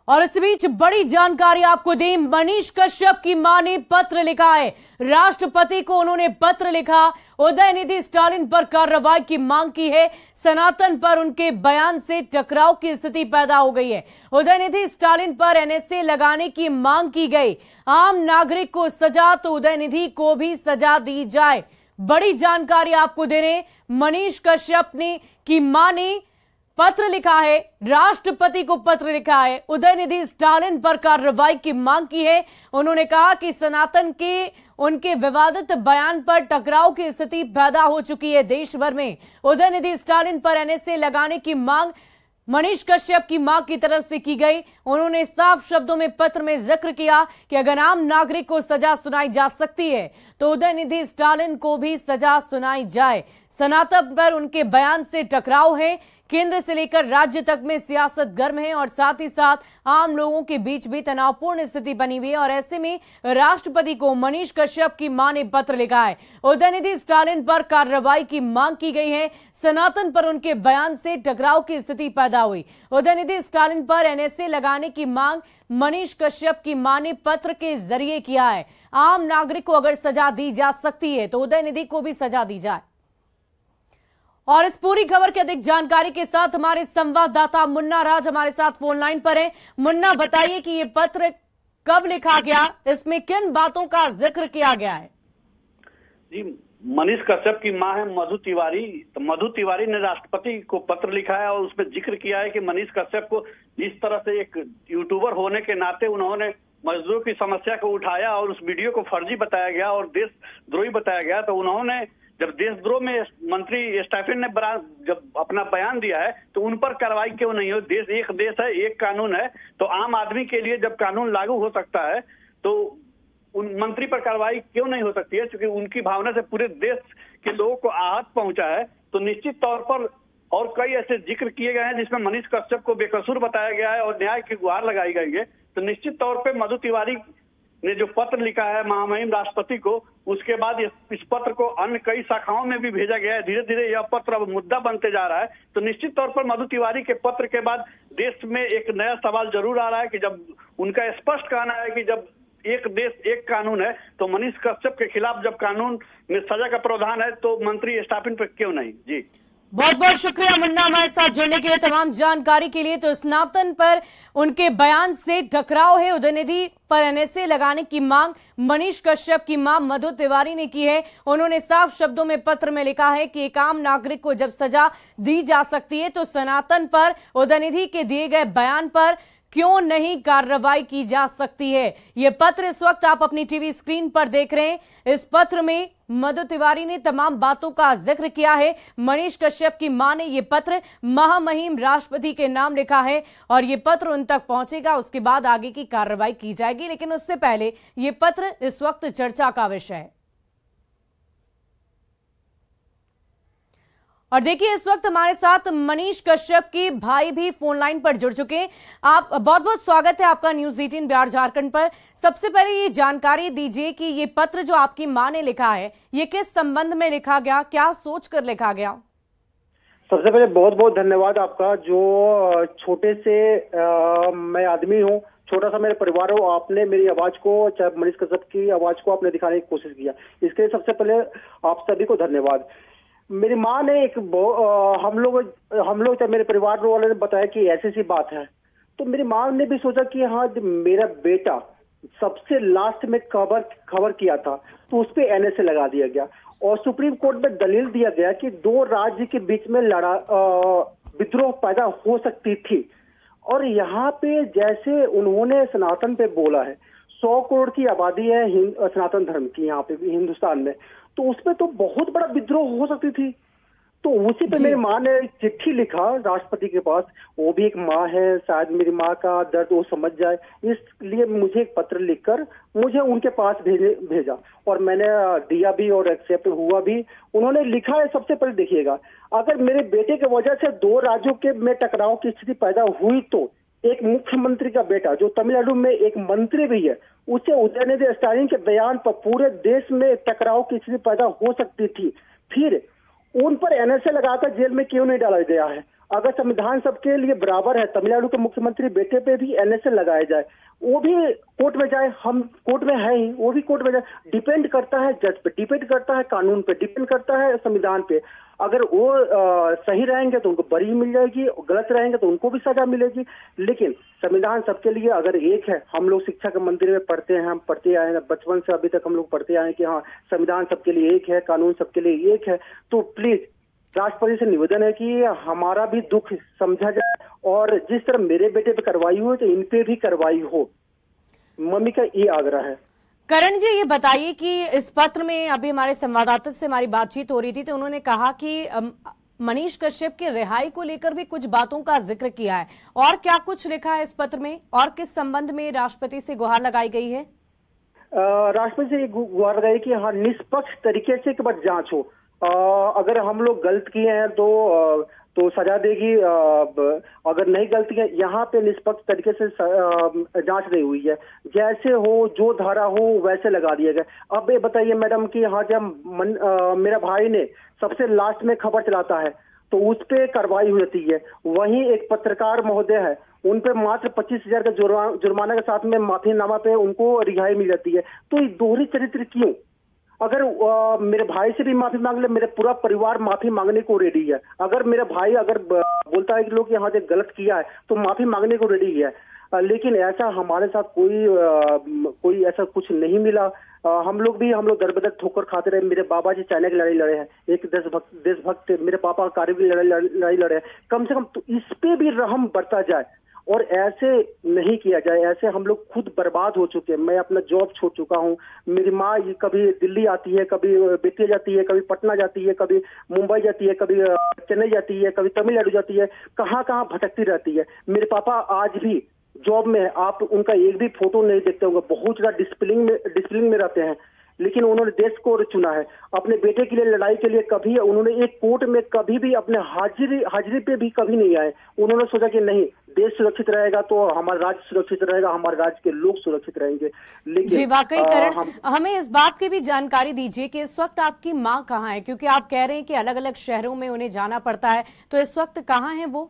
और इस बीच बड़ी जानकारी आपको दें, मनीष कश्यप की मां ने पत्र लिखा है राष्ट्रपति को। उन्होंने पत्र लिखा, उदयनिधि स्टालिन पर कार्रवाई की मांग की है। सनातन पर उनके बयान से टकराव की स्थिति पैदा हो गई है। उदयनिधि स्टालिन पर एनएसए लगाने की मांग की गई। आम नागरिक को सजा तो उदयनिधि को भी सजा दी जाए। बड़ी जानकारी आपको दे रहे, मनीष कश्यप की मां ने पत्र लिखा है, राष्ट्रपति को पत्र लिखा है, उदयनिधि स्टालिन पर कार्रवाई की मांग की है। उन्होंने कहा कि सनातन के उनके विवादित बयान पर टकराव की स्थिति पैदा हो चुकी है देश भर में। उदयनिधि स्टालिन पर एनएसए लगाने की मांग मनीष कश्यप की मां की तरफ से की गई। उन्होंने साफ शब्दों में पत्र में जिक्र किया कि अगर आम नागरिक को सजा सुनाई जा सकती है तो उदयनिधि स्टालिन को भी सजा सुनाई जाए। सनातन पर उनके बयान से टकराव है। केंद्र से लेकर राज्य तक में सियासत गर्म है और साथ ही साथ आम लोगों के बीच भी तनावपूर्ण स्थिति बनी हुई है। और ऐसे में राष्ट्रपति को मनीष कश्यप की मां ने पत्र लिखा है। उदयनिधि स्टालिन पर कार्रवाई की मांग की गई है। सनातन पर उनके बयान से टकराव की स्थिति पैदा हुई। उदयनिधि स्टालिन पर एनएसए लगाने की मांग मनीष कश्यप की मां ने पत्र के जरिए किया है। आम नागरिक को अगर सजा दी जा सकती है तो उदयनिधि को भी सजा दी जाए। और इस पूरी खबर की अधिक जानकारी के साथ हमारे संवाददाता मुन्ना राज हमारे साथ फोन लाइन पर हैं। मुन्ना, बताइए कि ये पत्र कब लिखा गया, इसमें किन बातों का जिक्र किया गया है? जी, मनीष कश्यप की मां है मधु तिवारी। तो मधु तिवारी ने राष्ट्रपति को पत्र लिखा है और उसमें जिक्र किया है कि मनीष कश्यप को जिस तरह से एक यूट्यूबर होने के नाते उन्होंने मजदूरों की समस्या को उठाया और उस वीडियो को फर्जी बताया गया और देशद्रोही बताया गया, तो उन्होंने जब देशद्रोह में मंत्री स्टाफिन ने जब अपना बयान दिया है तो उन पर कार्रवाई क्यों नहीं हो? एक देश है, एक कानून है, तो आम आदमी के लिए जब कानून लागू हो सकता है तो उन मंत्री पर कार्रवाई क्यों नहीं हो सकती है? क्योंकि उनकी भावना से पूरे देश के लोगों को आहत पहुंचा है। तो निश्चित तौर पर और कई ऐसे जिक्र किए गए हैं जिसमें मनीष कश्यप को बेकसूर बताया गया है और न्याय की गुहार लगाई गई है। तो निश्चित तौर पर मधु तिवारी ने जो पत्र लिखा है महामहिम राष्ट्रपति को, उसके बाद इस पत्र को अन्य कई शाखाओं में भी भेजा गया है। धीरे धीरे यह पत्र अब मुद्दा बनते जा रहा है। तो निश्चित तौर पर मधु तिवारी के पत्र के बाद देश में एक नया सवाल जरूर आ रहा है कि जब उनका स्पष्ट कहना है कि जब एक देश एक कानून है तो मनीष कश्यप के खिलाफ जब कानून में सजा का प्रावधान है तो मंत्री स्टाफिन पर क्यों नहीं? जी, बहुत बहुत शुक्रिया मुन्ना हमारे साथ जुड़ने के लिए, तमाम जानकारी के लिए। तो सनातन पर उनके बयान से टकराव है, उदयनिधि पर एनएसए लगाने की मांग मनीष कश्यप की मां मधु तिवारी ने की है। उन्होंने साफ शब्दों में पत्र में लिखा है कि एक आम नागरिक को जब सजा दी जा सकती है तो सनातन पर उदयनिधि के दिए गए बयान पर क्यों नहीं कार्रवाई की जा सकती है। यह पत्र इस वक्त आप अपनी टीवी स्क्रीन पर देख रहे हैं। इस पत्र में मधु तिवारी ने तमाम बातों का जिक्र किया है। मनीष कश्यप की मां ने यह पत्र महामहिम राष्ट्रपति के नाम लिखा है और यह पत्र उन तक पहुंचेगा, उसके बाद आगे की कार्रवाई की जाएगी। लेकिन उससे पहले यह पत्र इस वक्त चर्चा का विषय है। और देखिए, इस वक्त हमारे साथ मनीष कश्यप के भाई भी फोन लाइन पर जुड़ चुके हैं। आप बहुत बहुत स्वागत है आपका न्यूज़ 18 बिहार झारखंड पर। सबसे पहले ये जानकारी दीजिए कि ये पत्र जो आपकी मां ने लिखा है ये किस संबंध में लिखा गया, क्या सोच कर लिखा गया? सबसे पहले बहुत बहुत धन्यवाद आपका। जो छोटे से मैं आदमी हूँ, छोटा सा मेरे परिवार हो, आपने मेरी आवाज को, चाहे मनीष कश्यप की आवाज को आपने दिखाने की कोशिश किया, इसके लिए सबसे पहले आप सभी को धन्यवाद। मेरी माँ ने हम लोग मेरे परिवार वाले ने बताया कि ऐसी सी बात है, तो मेरी माँ ने भी सोचा कि हाँ, मेरा बेटा सबसे लास्ट में खबर किया था तो उस पर एनएसए लगा दिया गया और सुप्रीम कोर्ट में दलील दिया गया कि दो राज्य के बीच में विद्रोह पैदा हो सकती थी। और यहाँ पे जैसे उन्होंने सनातन पे बोला है, 100 करोड़ की आबादी है सनातन धर्म की यहाँ पे हिंदुस्तान में, तो उसमें तो बहुत बड़ा विद्रोह हो सकती थी। तो उसी पे मेरी माँ ने चिट्ठी लिखा राष्ट्रपति के पास। वो भी एक माँ है, शायद मेरी माँ का दर्द वो समझ जाए, इसलिए मुझे एक पत्र लिखकर मुझे उनके पास भेजा और मैंने दिया भी और एक्सेप्ट हुआ भी। उन्होंने लिखा है, सबसे पहले देखिएगा, अगर मेरे बेटे की वजह से दो राज्यों के में टकराव की स्थिति पैदा हुई तो एक मुख्यमंत्री का बेटा जो तमिलनाडु में एक मंत्री भी है, उसे उदयनिधि स्टालिन के बयान पर पूरे देश में टकराव की स्थिति पैदा हो सकती थी। फिर उन पर एनएसए लगाकर जेल में क्यों नहीं डाला गया है? अगर संविधान सबके लिए बराबर है, तमिलनाडु के मुख्यमंत्री बेटे पे भी एनएसए लगाया जाए, वो भी कोर्ट में जाए, हम कोर्ट में है ही, वो भी कोर्ट में जाए। डिपेंड करता है जज पे, डिपेंड करता है कानून पे, डिपेंड करता है संविधान पे। अगर वो सही रहेंगे तो उनको बरी मिल जाएगी, गलत रहेंगे तो उनको भी सजा मिलेगी। लेकिन संविधान सबके लिए अगर एक है, हम लोग शिक्षा के मंदिर में पढ़ते हैं, हम पढ़ते आए हैं बचपन से अभी तक, हम लोग पढ़ते आए हैं कि हाँ संविधान सबके लिए एक है, कानून सबके लिए एक है। तो प्लीज राष्ट्रपति से निवेदन है कि हमारा भी दुख समझा जाए, और जिस तरह मेरे बेटे पे कार्रवाई हुई तो इन पे भी कार्रवाई हो। मम्मी का ये आग्रह है। करण जी, ये बताइए कि इस पत्र में अभी हमारे संवाददाता से हमारी बातचीत हो रही थी तो उन्होंने कहा कि मनीष कश्यप की रिहाई को लेकर भी कुछ बातों का जिक्र किया है, और क्या कुछ लिखा है इस पत्र में, और किस संबंध में राष्ट्रपति से गुहार लगाई गई है? राष्ट्रपति से गुहार लगाई कि हाँ निष्पक्ष तरीके से एक बार जांच हो। अगर हम लोग गलत किए हैं तो सजा देगी, अगर नहीं गलती है, यहाँ पे निष्पक्ष तरीके से जांच नहीं हुई है, जैसे हो जो धारा हो वैसे लगा दिया गया। अब ये बताइए मैडम कि हाँ जब मेरा भाई ने सबसे लास्ट में खबर चलाता है तो उस पे कार्रवाई होती है, वहीं एक पत्रकार महोदय है, उन पे मात्र 25,000 का जुर्माना के साथ में माफीनामा पे उनको रिहाई मिल जाती है। तो ये दोहरी चरित्र क्यों? अगर मेरे भाई से भी माफी मांग ले, मेरे पूरा परिवार माफी मांगने को रेडी है। अगर मेरा भाई अगर बोलता है कि लोग यहाँ से गलत किया है तो माफी मांगने को रेडी है, लेकिन ऐसा हमारे साथ कोई ऐसा कुछ नहीं मिला। हम लोग दर बदर ठोकर खाते रहे। मेरे बाबा जी चाइना की लड़ाई लड़े हैं, एक देशभक्त मेरे पापा कारगिल की लड़ाई लड़े हैं। कम से कम तो इस पे भी रहम बरता जाए और ऐसे नहीं किया जाए। ऐसे हम लोग खुद बर्बाद हो चुके हैं। मैं अपना जॉब छोड़ चुका हूँ। मेरी माँ कभी दिल्ली आती है, कभी बेतिया जाती है, कभी पटना जाती है, कभी मुंबई जाती है, कभी चेन्नई जाती है, कभी तमिलनाडु जाती है, कहाँ कहाँ भटकती रहती है। मेरे पापा आज भी जॉब में, आप उनका एक भी फोटो नहीं देखते होंगे, बहुत ज्यादा डिसिप्लिन में रहते हैं, लेकिन उन्होंने देश को चुना है। अपने बेटे के लिए लड़ाई के लिए कभी उन्होंने एक कोर्ट में कभी भी अपने हाजिरी पे भी कभी नहीं आए। उन्होंने सोचा कि नहीं, देश सुरक्षित रहेगा तो हमारा राज्य सुरक्षित रहेगा, हमारे राज्य के लोग सुरक्षित रहेंगे। लेकिन जी वाकई करण, हमें इस बात की भी जानकारी दीजिए कि इस वक्त आपकी माँ कहाँ है, क्योंकि आप कह रहे हैं कि अलग अलग शहरों में उन्हें जाना पड़ता है, तो इस वक्त कहाँ है वो?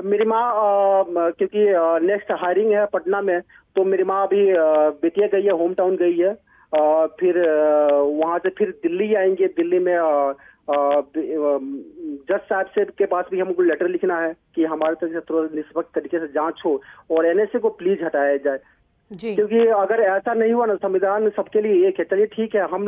मेरी माँ क्योंकि नेक्स्ट हायरिंग है पटना में, तो मेरी माँ अभी बेतिया गई है, होम टाउन गई है, फिर वहां से फिर दिल्ली आएंगे। दिल्ली में जज साहब से के पास भी हमको लेटर लिखना है कि हमारे तरफ से थोड़ा निष्पक्ष तरीके से जांच हो और एनएसए को प्लीज हटाया जाए जी। क्योंकि अगर ऐसा नहीं हुआ ना, संविधान सबके लिए एक है। चलिए ठीक है, हम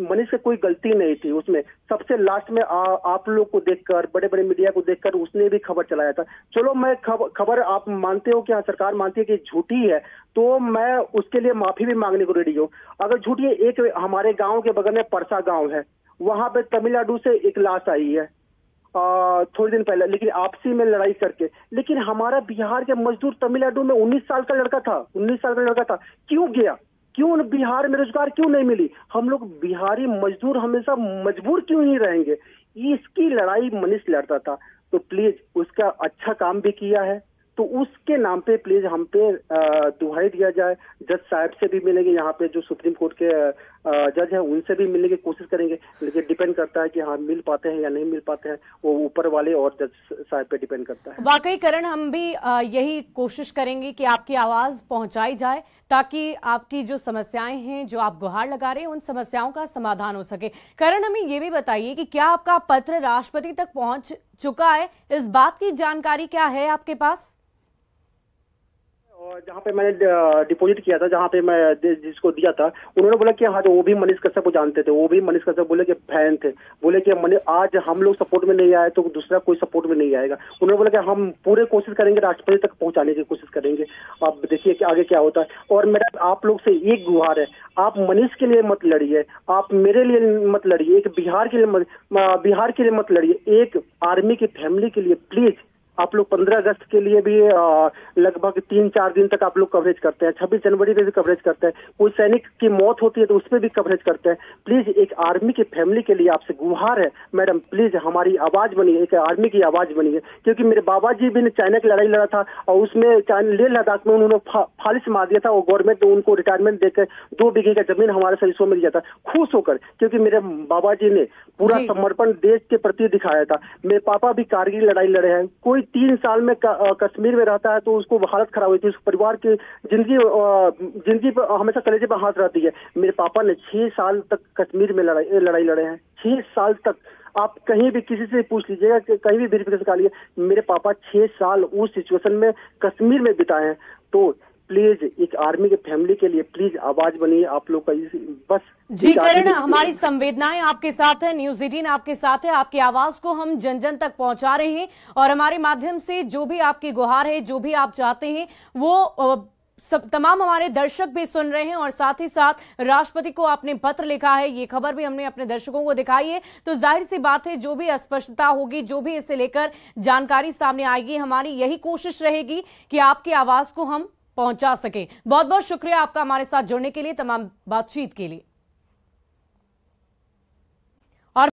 मनीष से कोई गलती नहीं थी उसमें। सबसे लास्ट में आप लोग को देखकर, बड़े बड़े मीडिया को देखकर उसने भी खबर चलाया था। चलो मैं खबर आप मानते हो कि हाँ सरकार मानती है कि झूठी है, तो मैं उसके लिए माफी भी मांगने को रेडी हूँ। अगर झूठी है, एक हमारे गाँव के बगल में परसा गाँव है, वहां पे तमिलनाडु से एक लाश आई है थोड़े दिन पहले, लेकिन आपसी में लड़ाई करके। लेकिन हमारा बिहार के मजदूर तमिलनाडु में 19 साल का लड़का था, क्यों गया? क्यों बिहार में रोजगार क्यों नहीं मिली? हम लोग बिहारी मजदूर हमेशा मजबूर क्यों ही रहेंगे? इसकी लड़ाई मनीष लड़ता था। तो प्लीज उसका अच्छा काम भी किया है, तो उसके नाम पे प्लीज हम पे दुहाई दिया जाए। जज साहब से भी मिलेंगे, यहाँ पे जो सुप्रीम कोर्ट के जज हैं उनसे भी मिलने की कोशिश करेंगे, लेकिन डिपेंड करता है कि हाँ मिल पाते हैं या नहीं मिल पाते हैं, वो ऊपर वाले और जज साहब पे डिपेंड करता है। वाकई करण, हम भी यही कोशिश करेंगे कि आपकी आवाज पहुंचाई जाए, ताकि आपकी जो समस्याएं हैं, जो आप गुहार लगा रहे हैं, उन समस्याओं का समाधान हो सके। करण, हमें ये भी बताइए कि क्या आपका पत्र राष्ट्रपति तक पहुंच चुका है? इस बात की जानकारी क्या है आपके पास? जहाँ पे मैंने डिपॉजिट किया था, जहाँ पे मैं जिसको दिया था, उन्होंने बोला कि हाँ जो वो भी मनीष कश्यप को जानते थे, वो भी मनीष कश्यप बोले कि फैन थे, बोले कि आज हम लोग सपोर्ट में नहीं आए तो दूसरा कोई सपोर्ट में नहीं आएगा। उन्होंने बोला कि हम पूरे कोशिश करेंगे, राष्ट्रपति तक पहुंचाने की कोशिश करेंगे। अब देखिए कि आगे क्या होता है। और मेरा आप लोग से एक गुहार है, आप मनीष के लिए मत लड़िए, आप मेरे लिए मत लड़िए, एक बिहार के लिए मत लड़िए, एक आर्मी की फैमिली के लिए प्लीज। आप लोग 15 अगस्त के लिए भी लगभग 3-4 दिन तक आप लोग कवरेज करते हैं, 26 जनवरी पे भी कवरेज करते हैं, कोई सैनिक की मौत होती है तो उस पर भी कवरेज करते हैं। प्लीज एक आर्मी की फैमिली के लिए आपसे गुहार है मैडम, प्लीज हमारी आवाज बनिए, एक आर्मी की आवाज बनिए। क्योंकि मेरे बाबा जी भी चाइना की लड़ाई लड़ा था और उसमें लेह लद्दाख में उन्होंने खालिश मार दिया था, वो गवर्नमेंट ने उनको रिटायरमेंट देकर 2 बीघे का जमीन हमारे सदस्यों में दिया था, खुश होकर, क्योंकि मेरे बाबा जी ने पूरा समर्पण देश के प्रति दिखाया था। मेरे पापा भी कारगिल लड़ाई लड़े हैं। कोई 3 साल में कश्मीर में रहता है तो उसको हालत खराब हुई थी, उस परिवार की जिंदगी पर हमेशा कलेजे पर हाथ रहती है। मेरे पापा ने 6 साल तक कश्मीर में लड़ाई लड़े हैं, 6 साल तक। आप कहीं भी किसी से पूछ लीजिएगा, कहीं भी वेरिफिकेशन करा लीजिए, मेरे पापा 6 साल उस सिचुएशन में कश्मीर में बिताए हैं। तो प्लीज एक आर्मी के फैमिली के लिए प्लीज आवाज बनिए आप लोग का, बस। जी करण, हमारी संवेदनाएं आपके साथ है, न्यूज़ 18 आपके साथ है, आपकी आवाज को हम जन जन तक पहुंचा रहे हैं और हमारे माध्यम से जो भी आपकी गुहार है, जो भी आप चाहते हैं, वो तमाम हमारे दर्शक भी सुन रहे हैं। और साथ ही साथ राष्ट्रपति को आपने पत्र लिखा है, ये खबर भी हमने अपने दर्शकों को दिखाई है। तो जाहिर सी बात है, जो भी अस्पष्टता होगी, जो भी इससे लेकर जानकारी सामने आएगी, हमारी यही कोशिश रहेगी कि आपकी आवाज को हम पहुंचा सके। बहुत बहुत शुक्रिया आपका हमारे साथ जुड़ने के लिए, तमाम बातचीत के लिए।